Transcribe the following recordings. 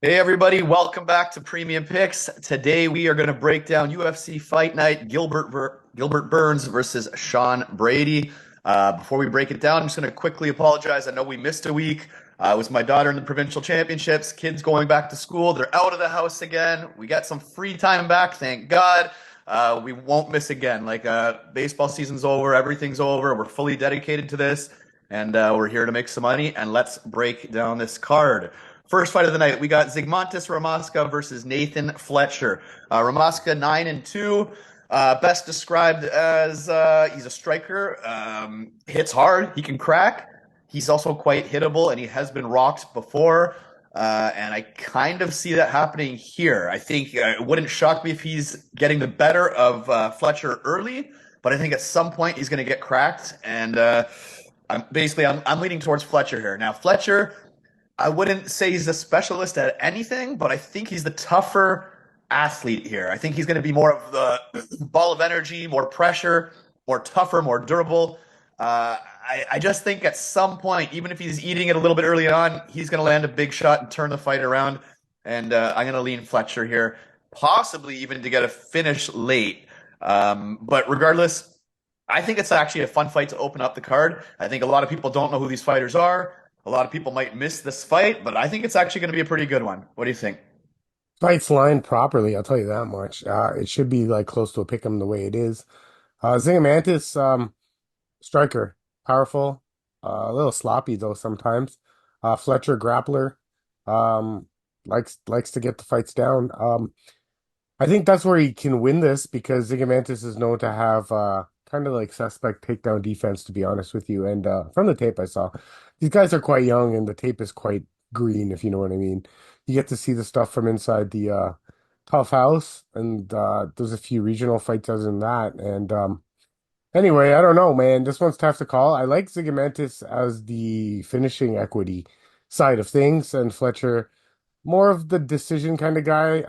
Hey everybody, welcome back to Premium Picks. Today we are going to break down UFC Fight Night, Gilbert Burns versus Sean Brady. Before we break it down, I'm just going to quickly apologize. I know we missed a week. It was my daughter in the provincial championships, kids going back to school. They're out of the house again. We got some free time back, thank God. We won't miss again. Baseball season's over, everything's over. We're fully dedicated to this, and we're here to make some money. And let's break down this card. First fight of the night, we got Zygmontis Ramaska versus Nathan Fletcher. Ramaska 9-2, best described as he's a striker, hits hard, he can crack. He's also quite hittable, and he has been rocked before. And I kind of see that happening here. I think it wouldn't shock me if he's getting the better of Fletcher early, but I think at some point he's going to get cracked. And I'm leaning towards Fletcher here. Now, Fletcher, I wouldn't say he's a specialist at anything, but I think he's the tougher athlete here. I think he's going to be more of the ball of energy, more pressure, more tougher, more durable. I just think at some point, even if he's eating it a little bit early on, he's going to land a big shot and turn the fight around. And I'm going to lean Fletcher here, possibly even to get a finish late. But regardless, I think it's actually a fun fight to open up the card. I think a lot of people don't know who these fighters are. A lot of people might miss this fight, but I think it's actually going to be a pretty good one. What do you think? Fight's lined properly, I'll tell you that much. It should be like close to a pick 'em the way it is. Zingamantis, striker, powerful, a little sloppy though sometimes. Fletcher, grappler, um, likes to get the fights down. I think that's where he can win this because Zingamantis is known to have kind of like suspect takedown defense, to be honest with you. And from the tape I saw, these guys are quite young and the tape is quite green, if you know what I mean. You get to see the stuff from inside the tough house, and there's a few regional fights other than that. And anyway, I don't know, man. This one's tough to call. I like Zingamantis as the finishing equity side of things, and Fletcher more of the decision kind of guy.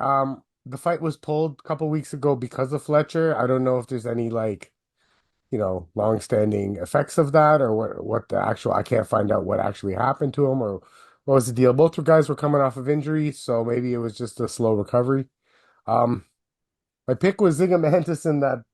The fight was pulled a couple weeks ago because of Fletcher. I don't know if there's any like, long-standing effects of that or what the actual I can't find out what actually happened to him or what was the deal. Both guys were coming off of injury, so maybe it was just a slow recovery. Um, my pick was Ziga Mantis in that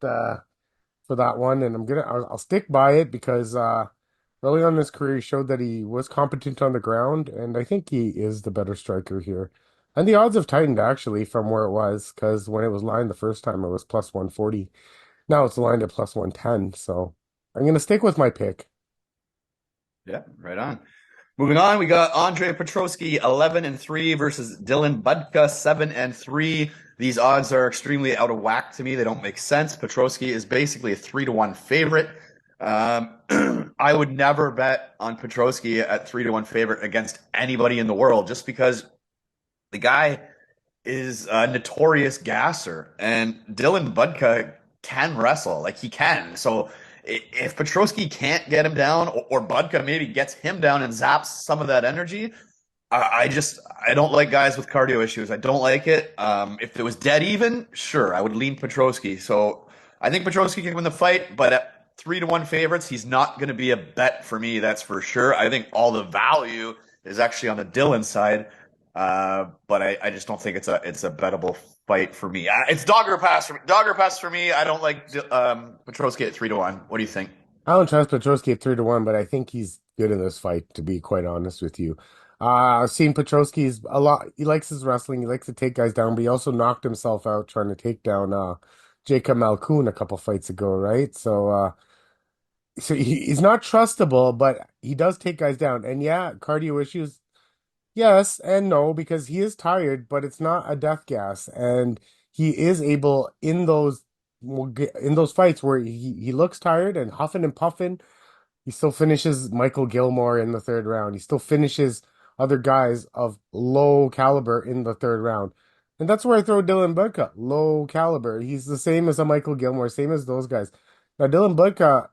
for that one, and I'll stick by it because early on in his career he showed that he was competent on the ground, and I think he is the better striker here. And the odds have tightened actually from where it was because when it was lined the first time it was plus 140. Now it's lined at plus 110, so I'm gonna stick with my pick. Yeah, right on. Moving on, we got Andre Petroski 11-3 versus Dylan Budka 7-3. These odds are extremely out of whack to me. They don't make sense. Petroski is basically a 3-1 favorite. I would never bet on Petroski at 3-1 favorite against anybody in the world just because the guy is a notorious gasser, and Dylan Budka can wrestle, like he can. So if Petroski can't get him down, or Budka maybe gets him down and zaps some of that energy, I don't like guys with cardio issues. I don't like it. If it was dead even, sure, I would lean Petroski. So I think Petroski can win the fight, but at 3-1 favorites, he's not going to be a bet for me. That's for sure. I think all the value is actually on the Dylan side. But I just don't think it's a bettable fight for me. It's dogger pass for me. Dogger pass for me. I don't like Petroski at 3-1. What do you think? I don't trust Petroski at 3-1, but I think he's good in this fight, to be quite honest with you. I've seen Petroski's a lot. He likes his wrestling. He likes to take guys down, but he also knocked himself out trying to take down Jacob Malkoun a couple fights ago, right? So he's not trustable, but he does take guys down. And yeah, cardio issues. Yes and no, because he is tired, but it's not a death gas, and he is able in those fights where he looks tired and huffing and puffing. He still finishes Michael Gilmore in the third round. He still finishes other guys of low caliber in the third round, and that's where I throw Dylan Budka. Low caliber. He's the same as a Michael Gilmore, same as those guys. Now Dylan Budka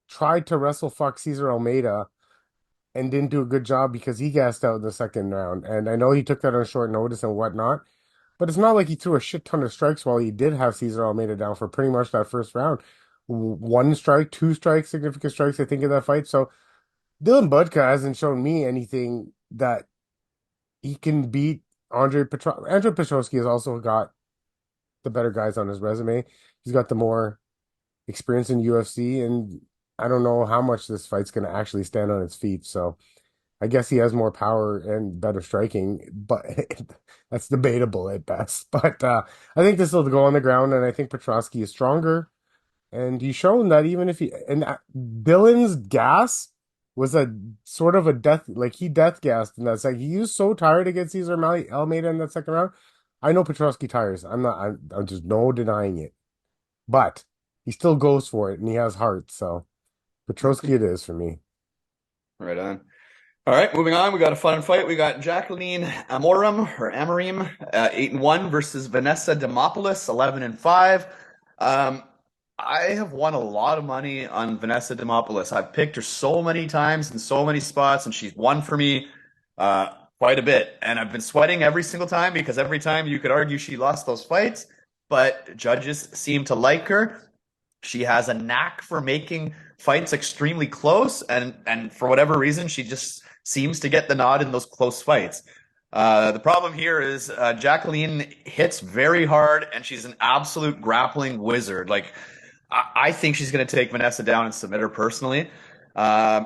tried to wrestle fuck Cesar Almeida and didn't do a good job because he gassed out in the second round. And I know he took that on short notice and whatnot, but it's not like he threw a shit ton of strikes while he did have Cesar Almeida down for pretty much that first round. One strike, two strikes, significant strikes, I think, in that fight. So Dylan Budka hasn't shown me anything that he can beat Andre Petroski has also got the better guys on his resume. He's got the more experience in UFC, and I don't know how much this fight's going to actually stand on its feet. So I guess he has more power and better striking, but that's debatable at best. But I think this will go on the ground, and I think Petroski is stronger. And he's shown that even if he and Dylan's gas was a sort of a death, like he death gassed in that second. He was so tired against Cesar Almeida in that second round. I know Petroski tires. I'm just no denying it. But he still goes for it and he has heart. So Petroski it is for me. Right on. All right, moving on. We got a fun fight. We got Jacqueline Amorim, 8-1 versus Vanessa Demopoulos, 11-5. Um, I have won a lot of money on Vanessa Demopoulos. I've picked her so many times in so many spots, and she's won for me quite a bit. And I've been sweating every single time because every time you could argue she lost those fights, but judges seem to like her. She has a knack for making fights extremely close, and for whatever reason, she just seems to get the nod in those close fights. The problem here is Jacqueline hits very hard, and she's an absolute grappling wizard. Like I think she's going to take Vanessa down and submit her personally.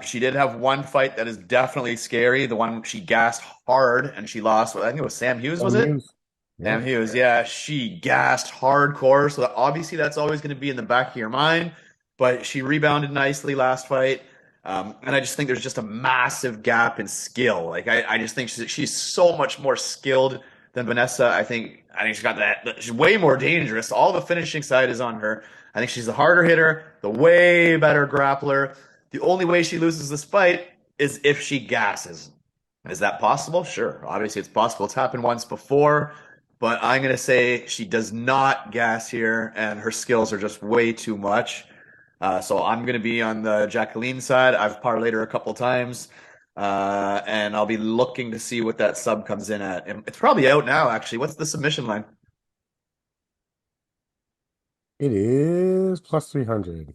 She did have one fight that is definitely scary. The one she gassed hard and she lost. I think it was Sam Hughes, was it? News. Yeah. Sam Hughes, yeah, she gassed hardcore. So obviously that's always going to be in the back of your mind. But she rebounded nicely last fight. And I just think there's just a massive gap in skill. Like I just think she's so much more skilled than Vanessa. I think she's got that. She's way more dangerous. All the finishing side is on her. I think she's the harder hitter, the way better grappler. The only way she loses this fight is if she gasses. Is that possible? Sure. Obviously, it's possible. It's happened once before, but I'm going to say she does not gas here, and her skills are just way too much. So I'm going to be on the Jacqueline side. I've parlayed her a couple times, and I'll be looking to see what that sub comes in at. It's probably out now, actually. What's the submission line? It is plus 300.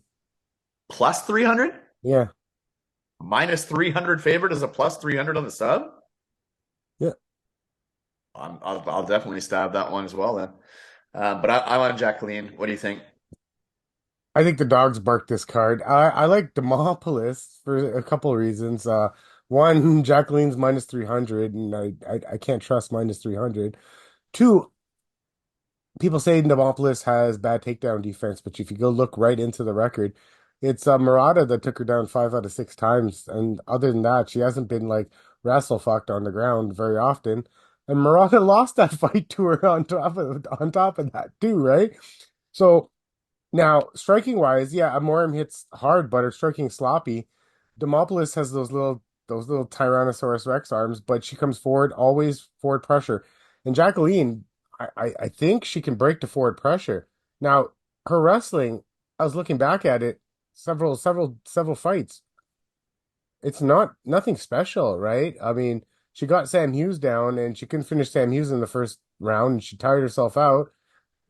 Plus 300? Yeah. Minus 300 favorite is a plus 300 on the sub? Yeah. I'll definitely stab that one as well then. But I'm on Jacqueline. What do you think? I think the dogs bark this card. I like Demopoulos for a couple of reasons. One, Jacqueline's minus 300, and I can't trust minus 300. Two, people say Demopoulos has bad takedown defense, but if you go look right into the record, it's Marotte that took her down 5 out of 6 times. And other than that, she hasn't been like wrestle fucked on the ground very often. And Marotte lost that fight to her on top of that too, right? So now, striking wise, yeah, Amorim hits hard, but her striking sloppy. Demopoulos has those little Tyrannosaurus Rex arms, but she comes forward, always forward pressure. And Jacqueline, I think she can break the forward pressure. Now, her wrestling, I was looking back at it, several fights. It's nothing special, right? I mean, she got Sam Hughes down and she couldn't finish Sam Hughes in the first round and she tired herself out.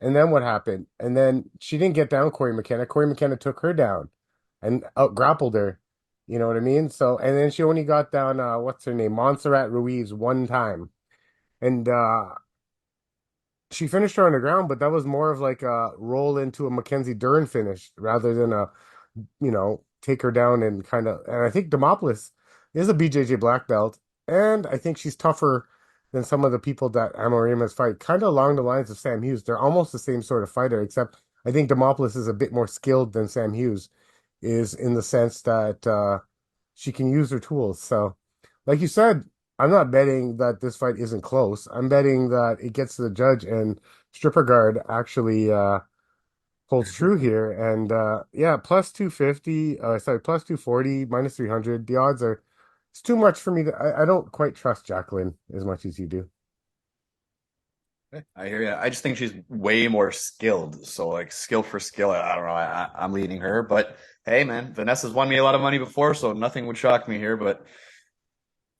And then what happened? And then she didn't get down Corey McKenna. Corey McKenna took her down and out grappled her. You know what I mean? So, and then she only got down, what's her name? Montserrat Ruiz one time. And she finished her on the ground, but that was more of like a roll into a Mackenzie Durden finish rather than take her down and kind of. And I think Demopoulos is a BJJ black belt, and I think she's tougher than some of the people that Amorim has fight, kind of along the lines of Sam Hughes. They're almost the same sort of fighter, except I think Demopoulos is a bit more skilled than Sam Hughes is in the sense that she can use her tools. So, like you said, I'm not betting that this fight isn't close. I'm betting that it gets to the judge and stripper guard actually holds true here. And yeah, plus 250, sorry, plus 240, minus 300. The odds are, it's too much for me to, I don't quite trust Jacqueline as much as you do. I hear you. I just think she's way more skilled. So like skill for skill, I don't know. I'm leading her, but hey, man, Vanessa's won me a lot of money before, so nothing would shock me here. But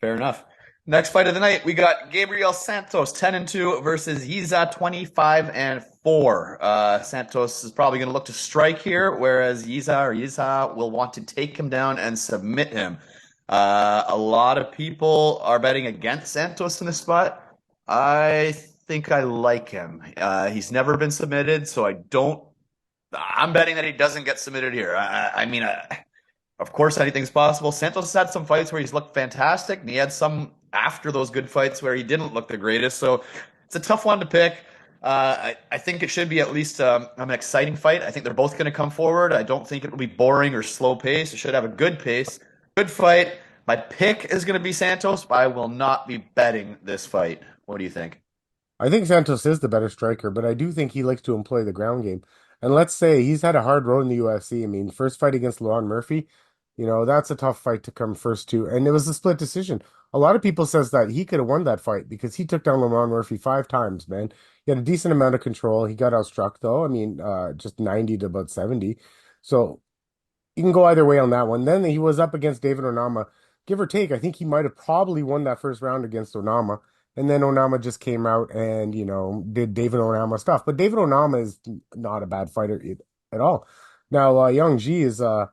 fair enough. Next fight of the night, we got Gabriel Santos 10-2 versus yizha 25-4. Santos is probably going to look to strike here, whereas yizha will want to take him down and submit him. A lot of people are betting against Santos in this spot. I think I like him. He's never been submitted, so I don't. I'm betting that he doesn't get submitted here. Of course, anything's possible. Santos has had some fights where he's looked fantastic, and he had some after those good fights where he didn't look the greatest. So it's a tough one to pick. I think it should be at least an exciting fight. I think they're both going to come forward. I don't think it will be boring or slow pace. It should have a good pace, good fight. My pick is going to be Santos, but I will not be betting this fight. What do you think? I think Santos is the better striker, but I do think he likes to employ the ground game. And let's say he's had a hard road in the UFC. I mean, first fight against Luan Murphy, that's a tough fight to come first to. And it was a split decision. A lot of people says that he could have won that fight because he took down Luan Murphy 5 times, man. He had a decent amount of control. He got outstruck though. I mean, just 90 to about 70. So you can go either way on that one. Then he was up against David Onama. Give or take, I think he might have probably won that first round against Onama. And then Onama just came out and, did David Onama stuff. But David Onama is not a bad fighter at all. Now, Young Ji is the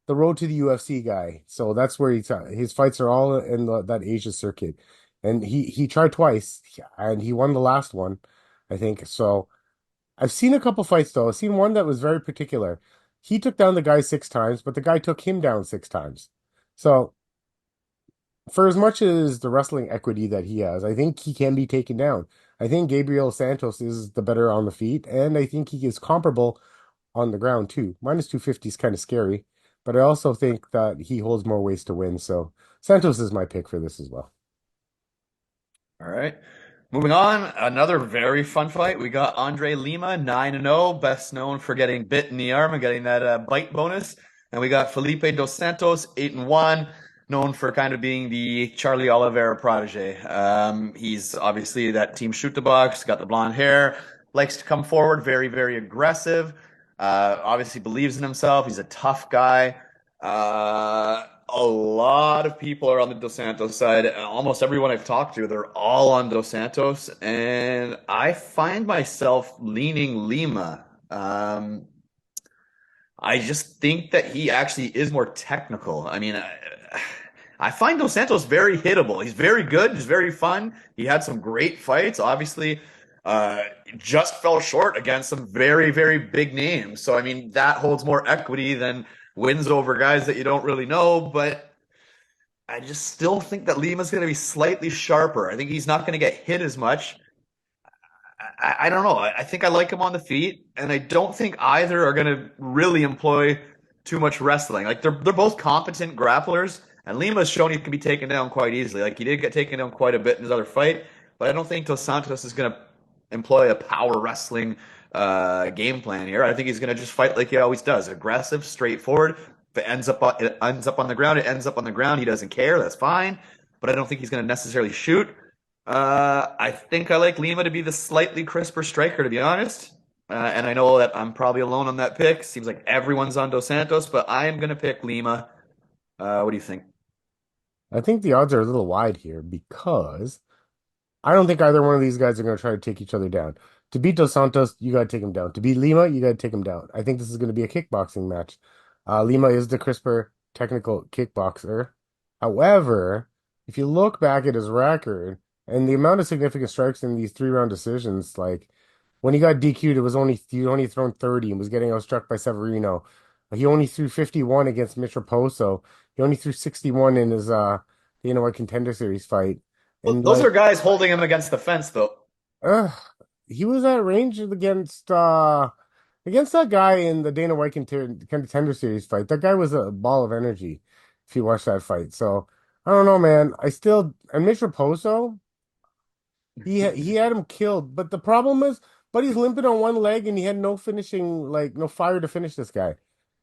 road to the UFC guy. So that's where his fights are all in that Asia circuit. And he tried twice and he won the last one, I think. So I've seen a couple fights though. I've seen one that was very particular. He took down the guy 6 times, but the guy took him down 6 times. So for as much as the wrestling equity that he has, I think he can be taken down. I think Gabriel Santos is the better on the feet, and I think he is comparable on the ground too. Minus 250 is kind of scary, but I also think that he holds more ways to win. So Santos is my pick for this as well. All right. Moving on, another very fun fight. We got Andre Lima, 9-0, best known for getting bit in the arm and getting that bite bonus. And we got Felipe Dos Santos, 8-1, known for kind of being the Charlie Oliveira protege. He's obviously that team shoot the box, got the blonde hair, likes to come forward, very, very aggressive. Obviously believes in himself. He's a tough guy. A lot of people are on the Dos Santos side. Almost everyone I've talked to, they're all on Dos Santos, and I find myself leaning Lima. I just think that he actually is more technical. I mean, I find Dos Santos very hittable. He's very good. He's very fun. He had some great fights. Obviously, just fell short against some very, very big names. So, I mean, that holds more equity than wins over guys that you don't really know. But I just still think that Lima's going to be slightly sharper. I think he's not going to get hit as much. I don't know. I think I like him on the feet, and I don't think either are going to really employ too much wrestling. Like they're both competent grapplers, and Lima's shown he can be taken down quite easily. Like he did get taken down quite a bit in his other fight, but I don't think Dos Santos is going to employ a power wrestling game plan here. I think he's going to just fight like he always does, aggressive, straightforward. If it ends up on the ground, it ends up on the ground. He doesn't care. That's fine. But I don't think he's going to necessarily shoot. I think I like Lima to be the slightly crisper striker, to be honest. And I know that I'm probably alone on that pick. Seems like everyone's on Dos Santos, but I am going to pick Lima. What do you think? I think the odds are a little wide here because I don't think either one of these guys are going to try to take each other down. To beat Dos Santos, you got to take him down. To beat Lima, you got to take him down. I think this is going to be a kickboxing match. Lima is the crisper technical kickboxer. However, if you look back at his record and the amount of significant strikes in these 3 round decisions, like when he got DQ'd, it was only he only thrown 30 and was getting outstruck by Severino. He only threw 51 against Mitroposo. He only threw 61 in his White Contender Series fight. And Those like are guys holding him against the fence, though. uh, he was at range against that guy in the Dana White Contender Series fight. That guy was a ball of energy if you watch that fight. So I don't know, man. And Mitroposo, he had him killed. But the problem is, Buddy's limping on one leg and he had no finishing, like no fire to finish this guy.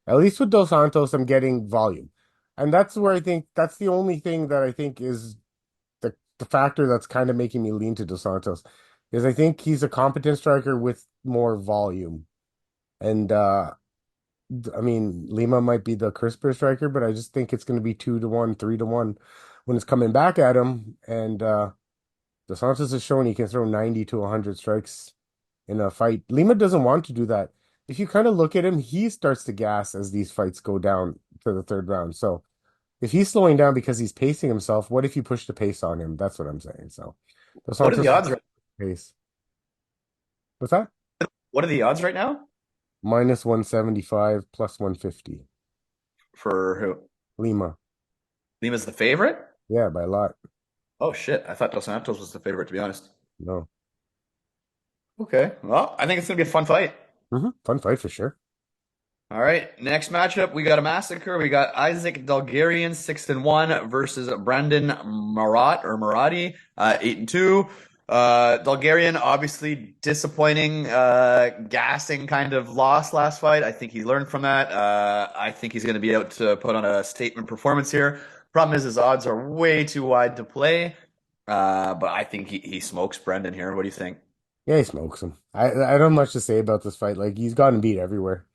At least with Dos Santos, I'm getting volume. And that's where I think that's the only thing that I think is the factor that's kind of making me lean to Dos Santos is I think he's a competent striker with more volume. And I mean, Lima might be the crisper striker, but I just think it's going to be 2-1, 3-1 when it's coming back at him. And Dos Santos has shown he can throw 90 to 100 strikes in a fight. Lima doesn't want to do that. If you kind of look at him, he starts to gas as these fights go down to the third round. So if he's slowing down because he's pacing himself, what if you push the pace on him? That's what I'm saying. So Dos What are the Santos is odds right? pace. What's that? What are the odds right now Minus 175 plus 150. for who? Lima. Lima's the favorite? Yeah, by a lot. Oh shit! I thought Dos Santos was the favorite, to be honest. No. Okay, well, I think it's gonna be a fun fight. Fun fight for sure. All right, next matchup, we got a massacre. We got Isaac Dulgarian, 6-1 versus Brandon Marotte or Marotti, 8-2. Dulgarian, obviously disappointing, gassing kind of loss last fight. I think he learned from that. I think he's going to be out to put on a statement performance here. Problem is, his odds are way too wide to play. But I think he smokes Brendan here. What do you think? Yeah, he smokes him. I don't have much to say about this fight. Like he's gotten beat everywhere.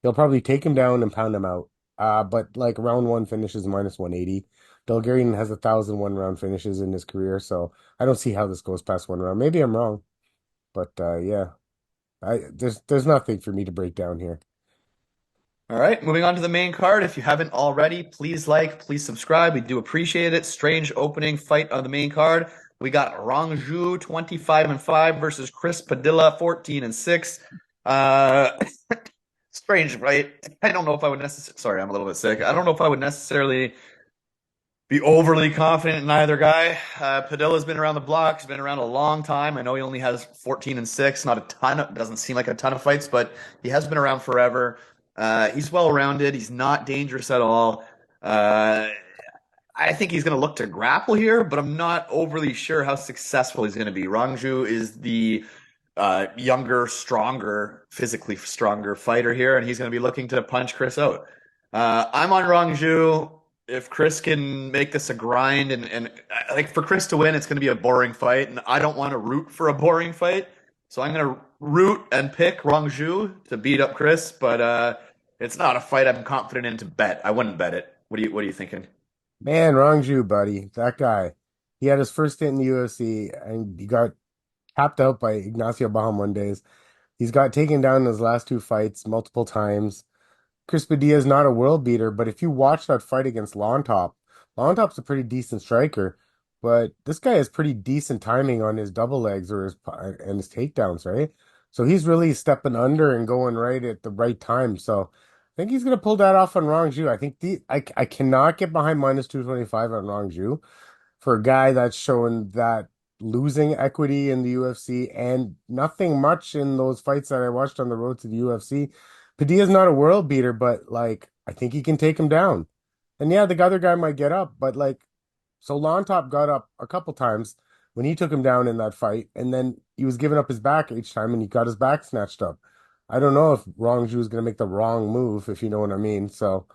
He'll probably take him down and pound him out. But like round one finishes minus 180. Bulgarian has 1,001 round finishes in his career, so I don't see how this goes past one round. Maybe I'm wrong, but yeah, there's nothing for me to break down here. All right, moving on to the main card. If you haven't already, please like, please subscribe. We do appreciate it. Strange opening fight on the main card. We got Rongzhu 25-5 versus Chris Padilla 14-6. Uh, strange fight. I don't know if I would necessarily. Sorry, I'm a little bit sick. I don't know if I would necessarily be overly confident in either guy. Padilla's been around the block. He's been around a long time. I know he only has 14-6, not a ton. Doesn't seem like a ton of fights, but he has been around forever. He's well rounded. He's not dangerous at all. I think he's going to look to grapple here, but I'm not overly sure how successful he's going to be. Rongzhu is the younger, stronger, physically stronger fighter here, and he's going to be looking to punch Chris out. I'm on Rongzhu. If Chris can make this a grind, and like for Chris to win, it's going to be a boring fight, and I don't want to root for a boring fight, so I'm going to root and pick Rongzhu to beat up Chris, but it's not a fight I'm confident in to bet. I wouldn't bet it. What are you thinking? Man, Rongju, buddy, that guy. He had his first hit in the UFC, and he got tapped out by Ignacio Bahamondes. He's got taken down in his last two fights multiple times. Chris Padilla is not a world beater, but if you watch that fight against Lon Top's a pretty decent striker, but this guy has pretty decent timing on his double legs or his takedowns, right? So he's really stepping under and going right at the right time. So I think he's gonna pull that off on Rongju. I think I cannot get behind minus 225 on Rongju for a guy that's showing that losing equity in the UFC and nothing much in those fights that I watched on the road to the UFC. Padilla's not a world beater, but like I think he can take him down. And yeah, the other guy might get up, but like so Lon Top got up a couple times when he took him down in that fight, and then he was giving up his back each time and he got his back snatched up. I don't know if Rongju is gonna make the wrong move, if you know what I mean. So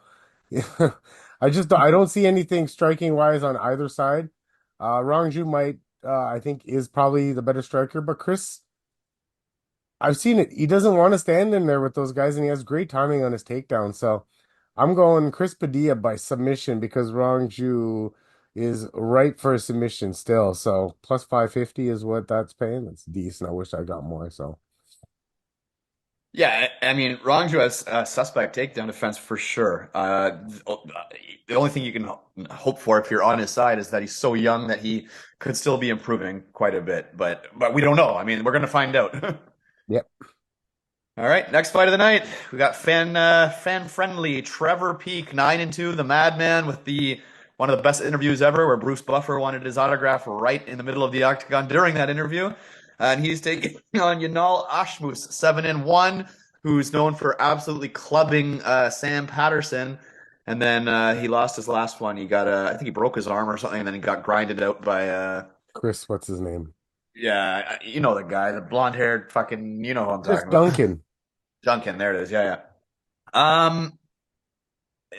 I don't see anything striking wise on either side. Rongju might I think is probably the better striker, but Chris, I've seen it. He doesn't want to stand in there with those guys, and he has great timing on his takedown. So I'm going Chris Padilla by submission because Rongju is ripe for a submission still. So plus 550 is what that's paying. That's decent. I wish I got more. So Yeah, I mean, Rongzhu has a suspect takedown defense for sure. The only thing you can hope for if you're on his side is that he's so young that he could still be improving quite a bit. But we don't know. I mean, we're going to find out. yep. All right, next fight of the night, we got fan friendly Trevor Peek 9-2, the Madman with the one of the best interviews ever, where Bruce Buffer wanted his autograph right in the middle of the octagon during that interview, and he's taking on Yanal Ashmouz 7-1, who's known for absolutely clubbing Sam Patterson, and then he lost his last one. He got I think he broke his arm or something, and then he got grinded out by Chris, what's his name? yeah, you know the guy, the blonde haired fucking, you know who I'm Chris talking about. Duncan. Duncan, there it is. Yeah, yeah.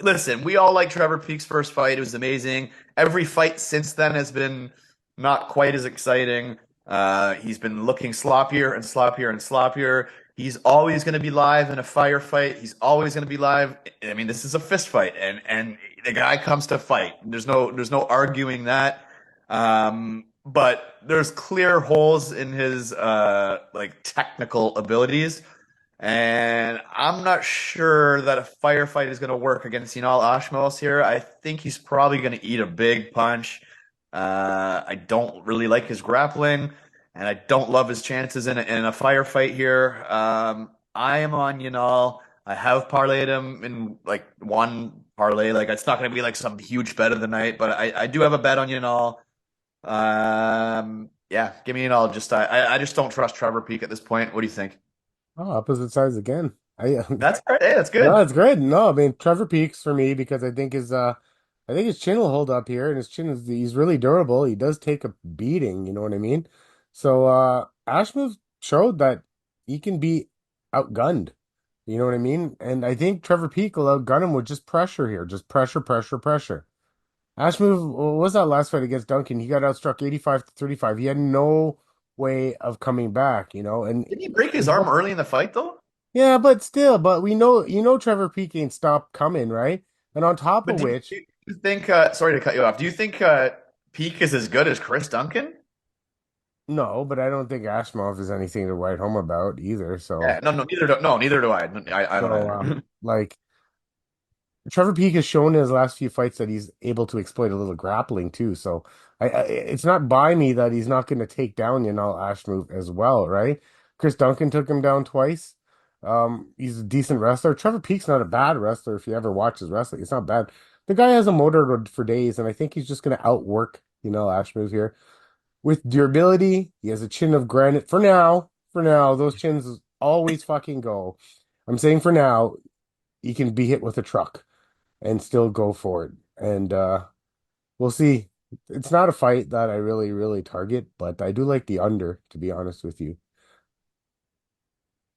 Listen, we all like Trevor Peek's first fight. It was amazing. Every fight since then has been not quite as exciting. He's been looking sloppier and sloppier and sloppier. He's always going to be live in a firefight. He's always going to be live. I mean, this is a fist fight, and the guy comes to fight. There's no arguing that. But there's clear holes in his like technical abilities. And I'm not sure that a firefight is going to work against Ashmouz here. I think he's probably going to eat a big punch. I don't really like his grappling, and I don't love his chances in a firefight here. I am on I have parlayed him in like one parlay. Like it's not going to be like some huge bet of the night, but I do have a bet on Yeah, give me Just I just don't trust Trevor Peek at this point. What do you think? Oh, opposite sides again. I That's great. Hey, that's No, good. it's great. No, I mean Trevor Peaks for me because I think his chin will hold up here, and his chin is he's really durable. He does take a beating, you know what I mean? So Ashmouz showed that he can be outgunned. You know what I mean? And I think Trevor Peak will outgun him with just pressure here, just pressure, pressure, pressure. Ashmouz, what was that last fight against Duncan? He got outstruck 85 to 35. He had no way of coming back, you know, and Didn't he break his arm early in the fight though? yeah, but still, but we know, Trevor Peake ain't stopped coming, right? And on top But of do you, which, do you think? Sorry to cut you off. Do you think Peak is as good as Chris Duncan? no, but I don't think Ashmov is anything to write home about either. Yeah, no, no, neither do I. I don't So, either. like Trevor Peake has shown in his last few fights that he's able to exploit a little grappling too. So, it's not by me that he's not going to take down Ashmove as well, right? Chris Duncan took him down twice. He's a decent wrestler. Trevor Peake's not a bad wrestler if you ever watch his wrestling. It's not bad. The guy has a motor for days, and I think he's just going to outwork Ashmove here. With durability, he has a chin of granite. For now, those chins always fucking go. I'm saying for now, he can be hit with a truck and still go for it. And we'll see. It's not a fight that I really, really target, but I do like the under, to be honest with you.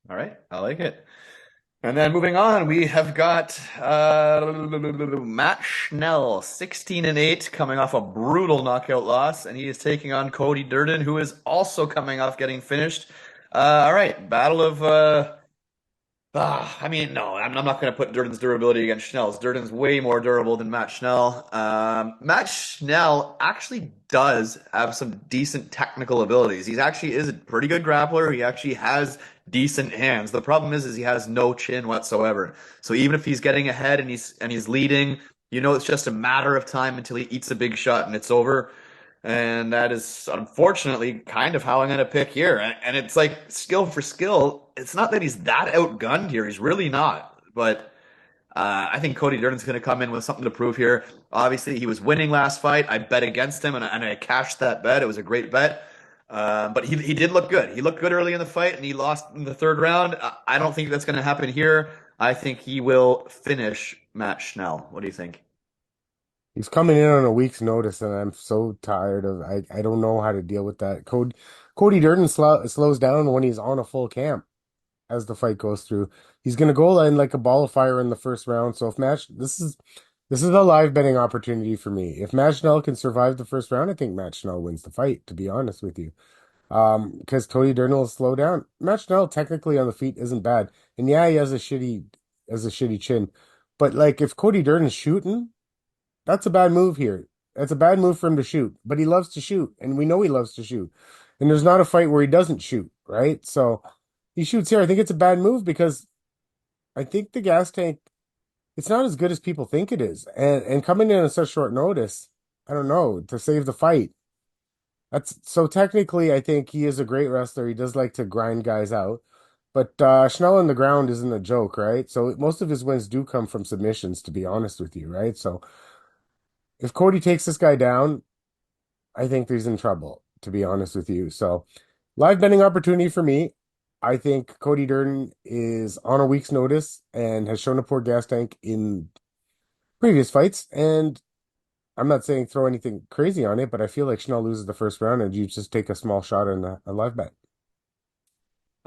All right, I like it. And then moving on, we have got Matt Schnell, 16-8, coming off a brutal knockout loss, and he is taking on Cody Durden, who is also coming off getting finished. All right, battle of I mean, no, I'm not going to put Durden's durability against Schnell's. Durden's way more durable than Matt Schnell. Matt Schnell actually does have some decent technical abilities. He actually is a pretty good grappler. He actually has decent hands. The problem is he has no chin whatsoever. So even if he's getting ahead and he's leading, it's just a matter of time until he eats a big shot and it's over. And that is unfortunately kind of how I'm going to pick here. And it's like skill for skill. It's not that he's that outgunned here. He's really not. But I think Cody Durden's going to come in with something to prove here. Obviously, he was winning last fight. I bet against him, and I cashed that bet. It was a great bet. But he did look good. He looked good early in the fight, and he lost in the third round. I don't think that's going to happen here. I think he will finish Matt Schnell. What do you think? He's coming in on a week's notice, and I'm so tired of I don't know how to deal with that. Cody Durden slows down when he's on a full camp as the fight goes through. He's gonna go in like a ball of fire in the first round. So if this is a live betting opportunity for me. If Matt Schnell can survive the first round, I think Matt Schnell wins the fight, to be honest with you. Because Cody Durden will slow down. Matt Schnell technically on the feet isn't bad. And yeah, he has a shitty chin. But like if Cody Durden's shooting, that's a bad move here. That's a bad move for him to shoot. But he loves to shoot, and we know he loves to shoot. And there's not a fight where he doesn't shoot, right? So he shoots here. I think it's a bad move because I think the gas tank, it's not as good as people think it is. And coming in on such short notice, I don't know, to save the fight. That's so technically I think he is a great wrestler. He does like to grind guys out. But Schnell on the ground isn't a joke, right? So most of his wins do come from submissions, to be honest with you, right? So if Cody takes this guy down, I think he's in trouble, to be honest with you. So live betting opportunity for me. I think Cody Durden is on a week's notice and has shown a poor gas tank in previous fights. And I'm not saying throw anything crazy on it, but I feel like Schnell loses the first round and you just take a small shot on a live bet.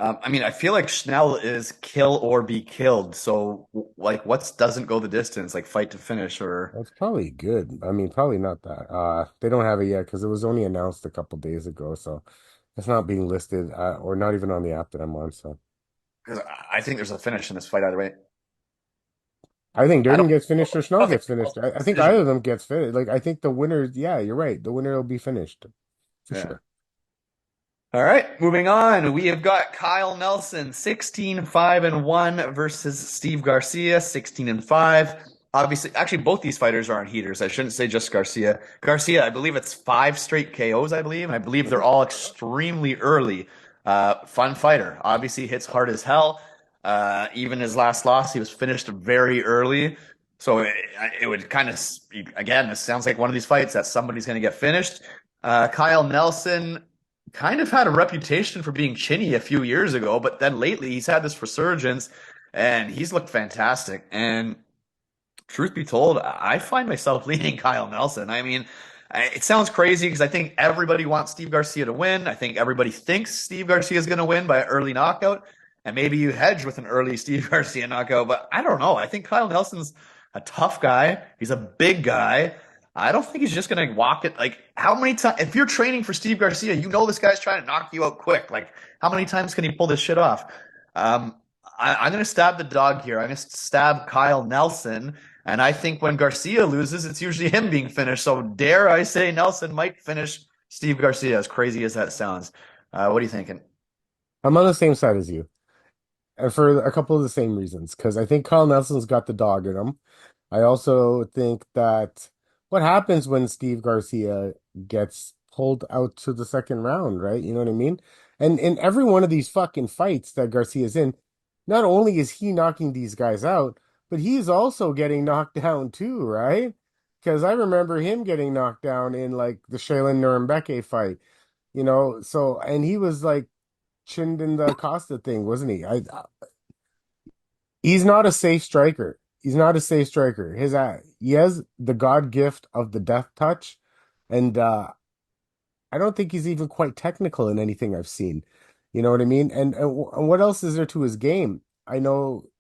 I mean, I feel like Schnell is kill or be killed. So, like, what doesn't go the distance, like fight to finish, or That's probably good. I mean, probably not that. They don't have it yet because it was only announced a couple days ago, so it's not being listed or not even on the app that I'm on. So because I think there's a finish in this fight either way. I think I Durden don't, gets finished or I Schnell don't think gets finished. I think either decision. of them gets finished. Like I think the winner, yeah, you're right. The winner will be finished for Yeah. sure. All right, moving on. We have got Kyle Nelson, 16-5-1 versus Steve Garcia, 16-5. Obviously, actually, both these fighters are on heaters. I shouldn't say just Garcia. Garcia, I believe it's 5 straight KOs, I believe. And I believe they're all extremely early. Fun fighter. Obviously, hits hard as hell. Even his last loss, he was finished very early. So it would kind of, again, this sounds like one of these fights that somebody's going to get finished. Kyle Nelson kind of had a reputation for being chinny a few years ago, but then lately he's had this resurgence and he's looked fantastic. And truth be told, I find myself leaning Kyle Nelson. I mean, it sounds crazy because I think everybody wants Steve Garcia to win. I think everybody thinks Steve Garcia is going to win by an early knockout. And maybe you hedge with an early Steve Garcia knockout, but I don't know. I think Kyle Nelson's a tough guy. He's a big guy. I don't think he's just going to walk it. Like, how many times, if you're training for Steve Garcia, you know this guy's trying to knock you out quick. Like, how many times can he pull this shit off? Um, I'm going to stab the dog here. I'm going to stab Kyle Nelson. And I think when Garcia loses, it's usually him being finished. So dare I say Nelson might finish Steve Garcia, as crazy as that sounds. What are you thinking? I'm on the same side as you, and for a couple of the same reasons. Because I think Carl Nelson's got the dog in him. I also think that what happens when Steve Garcia gets pulled out to the second round, right? You know what I mean? And in every one of these fucking fights that Garcia's in, not only is he knocking these guys out, but he's also getting knocked down too, right? Because I remember him getting knocked down in like the Shaylin Nurembeke fight, so and he was like chinned in the Costa thing, wasn't he? He's not a safe striker. He's not a safe striker. He has the God gift of the death touch, and I don't think he's even quite technical in anything I've seen. You know what I mean? And what else is there to his game? I know,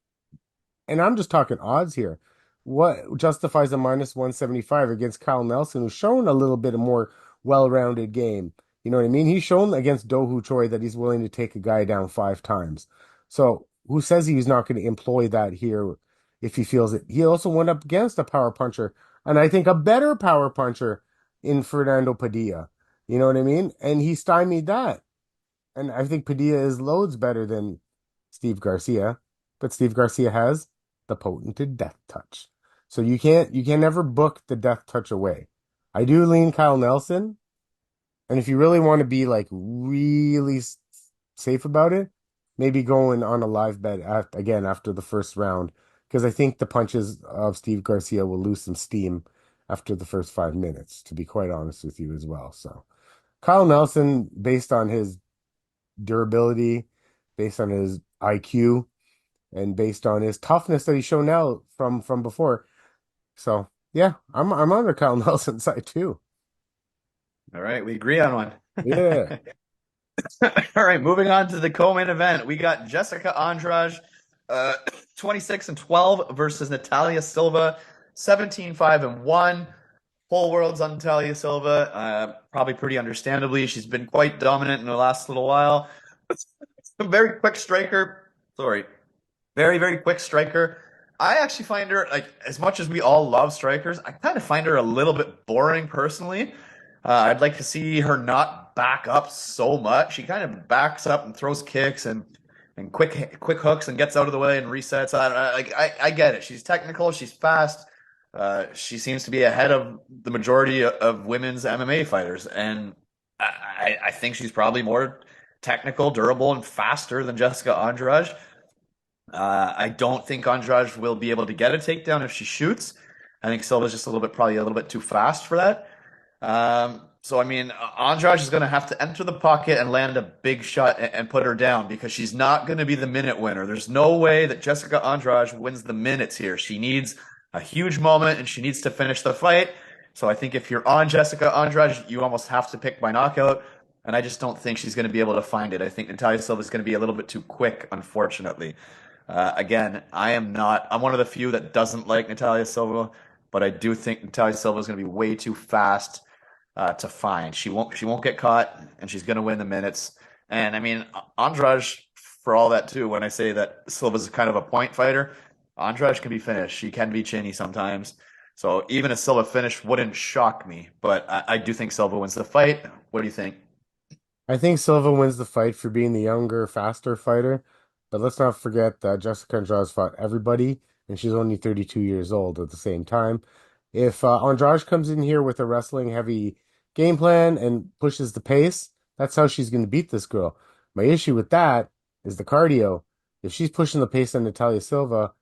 and I'm just talking odds here. What justifies a minus 175 against Kyle Nelson, who's shown a little bit of more well-rounded game? You know what I mean? He's shown against Dohu Choi that he's willing to take a guy down 5 times. So who says he's not going to employ that here if he feels it? He also went up against a power puncher, and I think a better power puncher in Fernando Padilla. You know what I mean? And he stymied that. And I think Padilla is loads better than Steve Garcia, but Steve Garcia has the potent death touch. So you can never book the death touch away. I do lean Kyle Nelson, and if you really want to be like really safe about it, maybe going on a live bet again after the first round, because I think the punches of Steve Garcia will lose some steam after the first 5 minutes, to be quite honest with you as well. So Kyle Nelson, based on his durability, based on his IQ, and based on his toughness that he's shown now from before. So yeah, I'm on the Kyle Nelson side too. All right, we agree on one. Yeah. All right, moving on to the co-main event. We got Jessica Andrade, uh, 26-12 versus Natalia Silva, 17-5-1. Whole world's on Natalia Silva, probably pretty understandably. She's been quite dominant in the last little while. A very quick striker. Sorry. Very, very quick striker. I actually find her, like, as much as we all love strikers, I kind of find her a little bit boring personally. I'd like to see her not back up so much. She kind of backs up and throws kicks and quick hooks and gets out of the way and resets. I get it. She's technical. She's fast. She seems to be ahead of the majority of women's MMA fighters, and I think she's probably more technical, durable, and faster than Jessica Andrade. I don't think Andrade will be able to get a takedown if she shoots. I think Silva's just probably a little bit too fast for that. So I mean, Andrade is going to have to enter the pocket and land a big shot and put her down because she's not going to be the minute winner. There's no way that Jessica Andrade wins the minutes here. She needs a huge moment and she needs to finish the fight. So I think if you're on Jessica Andrade, you almost have to pick by knockout. And I just don't think she's going to be able to find it. I think Natalia Silva is going to be a little bit too quick, unfortunately. Again, I'm one of the few that doesn't like Natalia Silva, but I do think Natalia Silva is going to be way too fast to find. She won't get caught, and she's going to win the minutes. And I mean, Andrade, for all that too, when I say that Silva's kind of a point fighter, Andrade can be finished. She can be chinny sometimes. So even a Silva finish wouldn't shock me, but I do think Silva wins the fight. What do you think? I think Silva wins the fight for being the younger, faster fighter. But let's not forget that Jessica Andrade fought everybody, and she's only 32 years old at the same time. If Andrade comes in here with a wrestling heavy game plan and pushes the pace, that's how she's going to beat this girl. My issue with that is the cardio. If she's pushing the pace on Natalia Silva,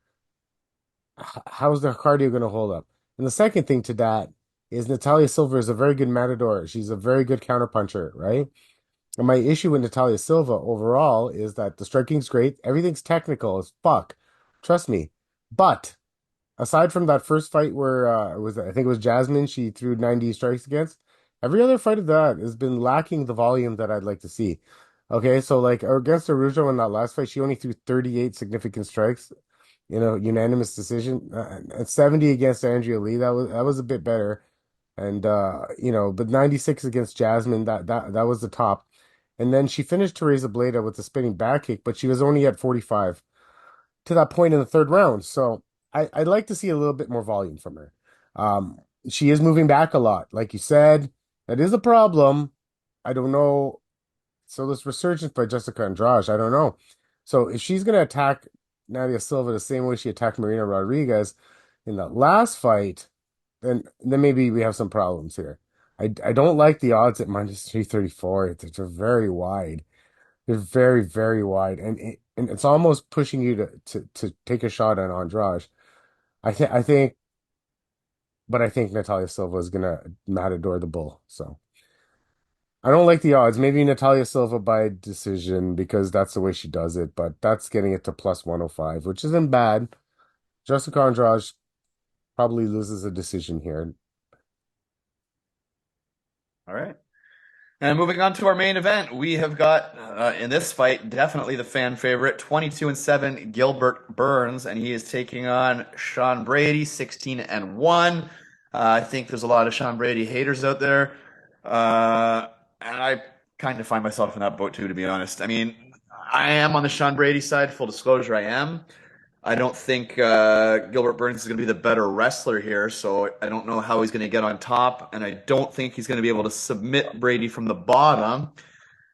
how's the cardio going to hold up? And the second thing to that is Natalia Silva is a very good matador. She's a very good counterpuncher, right? And my issue with Natalia Silva overall is that the striking's great. Everything's technical as fuck. Trust me. But aside from that first fight where I think it was Jasmine she threw 90 strikes against, every other fight of that has been lacking the volume that I'd like to see. Okay, so like against Arujo in that last fight, she only threw 38 significant strikes, unanimous decision. And 70 against Andrea Lee, that was a bit better. And but 96 against Jasmine, that was the top. And then she finished Teresa Bleda with the spinning back kick, but she was only at 45 to that point in the third round. So I'd like to see a little bit more volume from her. Um, she is moving back a lot. Like you said, that is a problem. I don't know. So this resurgence by Jessica Andrade, I don't know. So if she's going to attack Nadia Silva the same way she attacked Marina Rodriguez in that last fight, then maybe we have some problems here. I don't like the odds at minus 334. They're very wide. They're very, very wide, and it's almost pushing you to take a shot on Andrade. I think, but I think Natalia Silva is gonna matador the bull. So I don't like the odds. Maybe Natalia Silva by decision because that's the way she does it. But that's getting it to plus 105, which isn't bad. Jessica Andrade probably loses a decision here. All right. And moving on to our main event, we have got in this fight definitely the fan favorite, 22-7 Gilbert Burns, and he is taking on Sean Brady, 16-1. I think there's a lot of Sean Brady haters out there, and I kind of find myself in that boat too, to be honest. I mean, I am on the Sean Brady side. Full disclosure, I am. I don't think Gilbert Burns is going to be the better wrestler here, so I don't know how he's going to get on top, and I don't think he's going to be able to submit Brady from the bottom.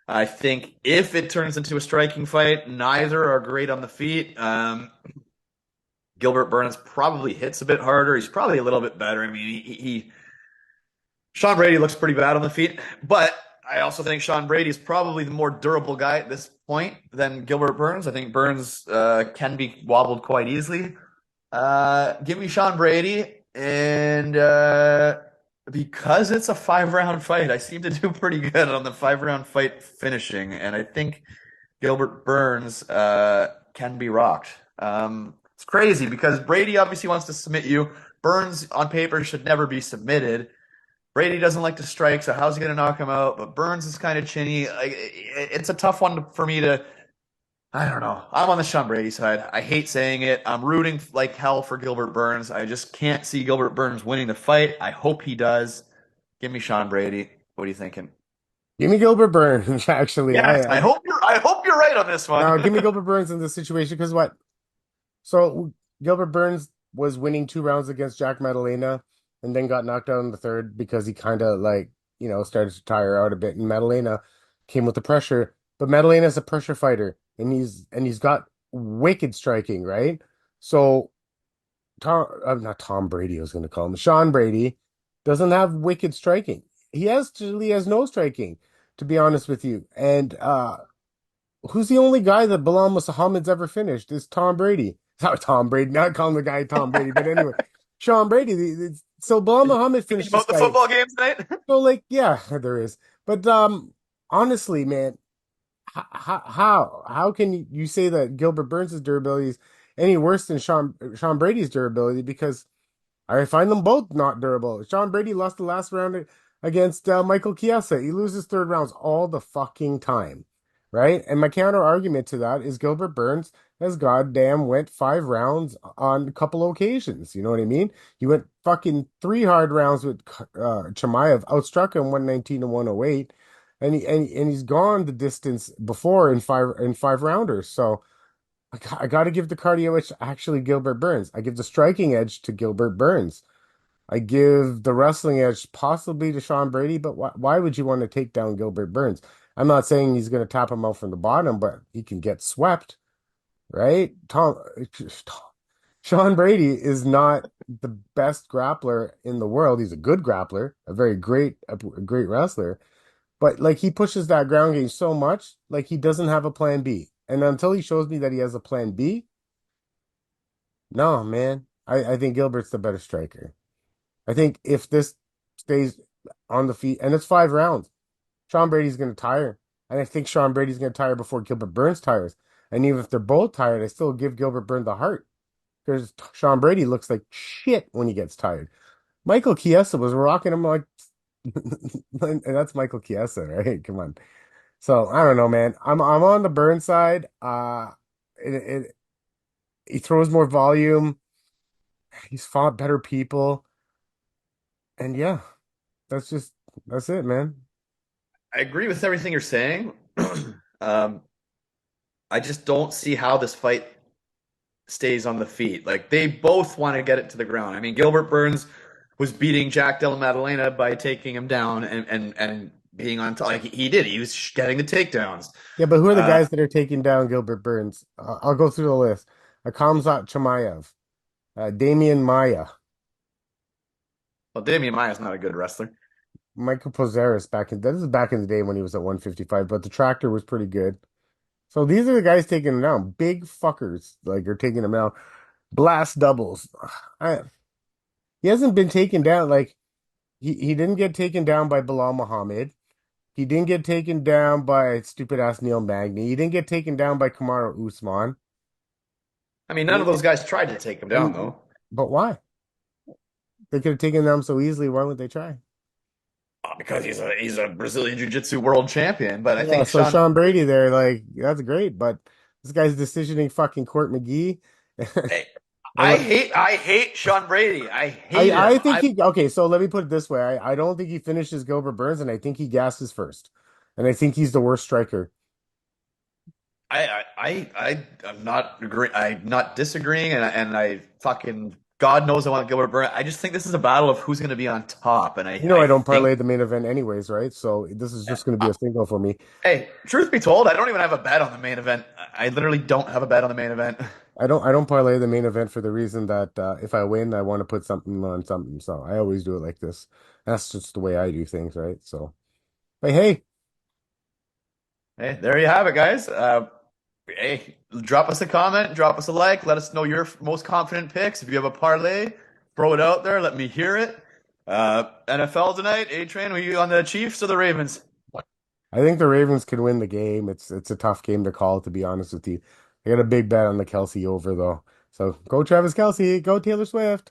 I think if it turns into a striking fight, neither are great on the feet. Gilbert Burns probably hits a bit harder. He's probably a little bit better. I mean, Sean Brady looks pretty bad on the feet, but I also think Sean Brady is probably the more durable guy at this point than Gilbert Burns. I think Burns can be wobbled quite easily. Give me Sean Brady, and because it's a 5-round fight, I seem to do pretty good on the 5-round fight finishing, and I think Gilbert Burns can be rocked. It's crazy because Brady obviously wants to submit you. Burns on paper should never be submitted. Brady doesn't like to strike, so how's he going to knock him out? But Burns is kind of chinny. It's a tough one for me to. I don't know. I'm on the Sean Brady side. I hate saying it. I'm rooting like hell for Gilbert Burns. I just can't see Gilbert Burns winning the fight. I hope he does. Give me Sean Brady. What are you thinking? Give me Gilbert Burns. Actually, Yes, I I hope you're right on this one. now give me Gilbert Burns in this situation because what? So Gilbert Burns was winning 2 rounds against Jack Madalena and then got knocked out in the third because he kind of started to tire out a bit. And Madalena came with the pressure, but Madalena's a pressure fighter and he's got wicked striking, right? So not Tom Brady, I was going to call him Sean Brady, doesn't have wicked striking. He has no striking, to be honest with you. And who's the only guy that Bilal Muhammad's ever finished is Tom Brady. Not Tom Brady, not calling the guy Tom Brady, but anyway, Sean Brady. So Bilal Muhammad Thinking finished this about the guy. football game tonight? So like, yeah, there is. But honestly, man, how can you say that Gilbert Burns' durability is any worse than Sean Brady's durability? Because I find them both not durable. Sean Brady lost the last round against Michael Chiesa. He loses third rounds all the fucking time, right? And my counter argument to that is Gilbert Burns has goddamn went 5 rounds on a couple occasions. You know what I mean? He went fucking 3 hard rounds with Chimaev, outstruck him 119 to 108, and he's gone the distance before in five rounders. So. I got to give the cardio edge to actually Gilbert Burns. I give the striking edge to Gilbert Burns. I give the wrestling edge possibly to Sean Brady, but why would you want to take down Gilbert Burns? I'm not saying he's going to tap him out from the bottom, but he can get swept, right? Sean Brady is not the best grappler in the world. He's a good grappler, a great wrestler, but like he pushes that ground game so much, like he doesn't have a plan B. And until he shows me that he has a plan B, no, man, I think Gilbert's the better striker. I think if this stays on the feet, and it's 5 rounds, Sean Brady's going to tire. And I think Sean Brady's going to tire before Gilbert Burns tires. And even if they're both tired, I still give Gilbert Burns the heart because Sean Brady looks like shit when he gets tired. Michael Chiesa was rocking him like, and that's Michael Chiesa, right? Come on. So I don't know, man. I'm on the Burns side. It, it he throws more volume. He's fought better people, and yeah, that's it, man. I agree with everything you're saying. um, I just don't see how this fight stays on the feet. Like they both want to get it to the ground. I mean, Gilbert Burns was beating Jack Della Maddalena by taking him down and being on top. Like he did. He was getting the takedowns. Yeah, but who are the Uh, guys that are taking down Gilbert Burns? I'll go through the list. Kamzat Chimaev, Damian Maya, well, Damian Maia's not a good wrestler. Michael Pozaris this is back in the day when he was at 155, but the tractor was pretty good. So these are the guys taking him down. Big fuckers like are taking him down. Blast doubles. I, he hasn't been taken down like he didn't get taken down by Bilal Muhammad. He didn't get taken down by stupid ass Neil Magny. He didn't get taken down by Kamaru Usman. I mean, none of And, those guys tried to take him down and though. but why? They could have taken them so easily. Why would they try? Because he's a Brazilian Jiu-Jitsu world champion. But I Yeah, think so Sean. Sean Brady there, like that's great, but this guy's decisioning fucking Court McGee. Hey, And I hate Sean Brady. I I hate him. I think he okay, so let me put it this way. I don't think he finishes Gilbert Burns, and I think he gasses first. And I think he's the worst striker. I'm not agree. I'm not disagreeing, and I fucking God knows I want Gilbert Burns. I just think this is a battle of who's going to be on top, and You know I I don't think. parlay the main event anyways, right? So this is just gonna be Uh, a single for me. hey, truth be told, I don't even have a bet on the main event. I literally don't have a bet on the main event. I don't parlay the main event for the reason that if I win, I want to put something on something. So I always do it like this. That's just the way I do things, right? So, but hey, Hey, there you have it, guys. Hey, drop us a comment, drop us a like, let us know your most confident picks. If you have a parlay, throw it out there. Let me hear it. NFL tonight, A Train, are you on the Chiefs or the Ravens? I think the Ravens can win the game. It's a tough game to call, to be honest with you. I got a big bet on the Kelsey over though. So go Travis Kelsey, go Taylor Swift,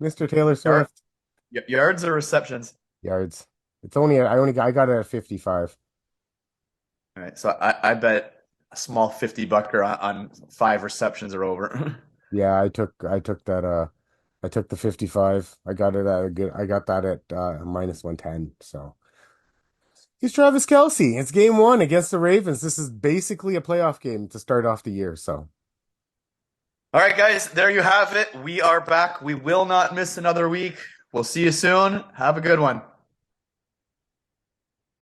Mr. Taylor Yard, Swift. yards or receptions? Yards. I got it at 55. All right, so I bet a small 50 bucker on 5 receptions or over. Yeah, I took that I took the 55. I got it at a good I got that at minus 110. So he's Travis Kelsey. It's game one against the Ravens. This is basically a playoff game to start off the year. So All right, guys, there you have it. We are back. We will not miss another week. We'll see you soon. Have a good one.